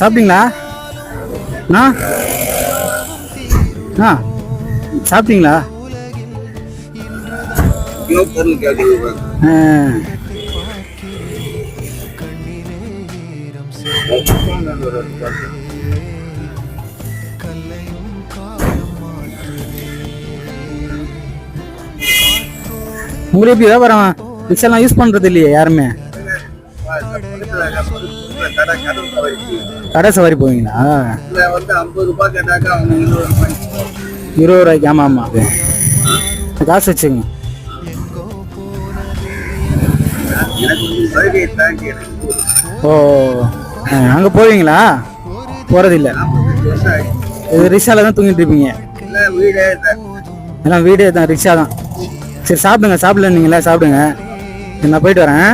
சாப்பிட்டீங்களா அண்ணா? சாப்பிட்டீங்களா? உங்களுக்கு எப்படி வியாபாரம் ரிக்ஷாலாம் யூஸ் பண்றது இல்லையே யாருமே? கடை சவாரி போவீங்களா? 20 ரூபாய்க்கு. ஆமா ஆமா, காசு வச்சுங்க. ஓ, அங்க போவீங்களா? போறதில்லை, இது ரிக்ஷால தான் தூங்கிட்டு இருப்பீங்க? எல்லாம் வீடே தான், ரிக்ஷா தான். சரி சாப்பிடுங்க, சாப்பிடல நீங்களா? சாப்பிடுங்க, நான் போயிட்டு வரேன்.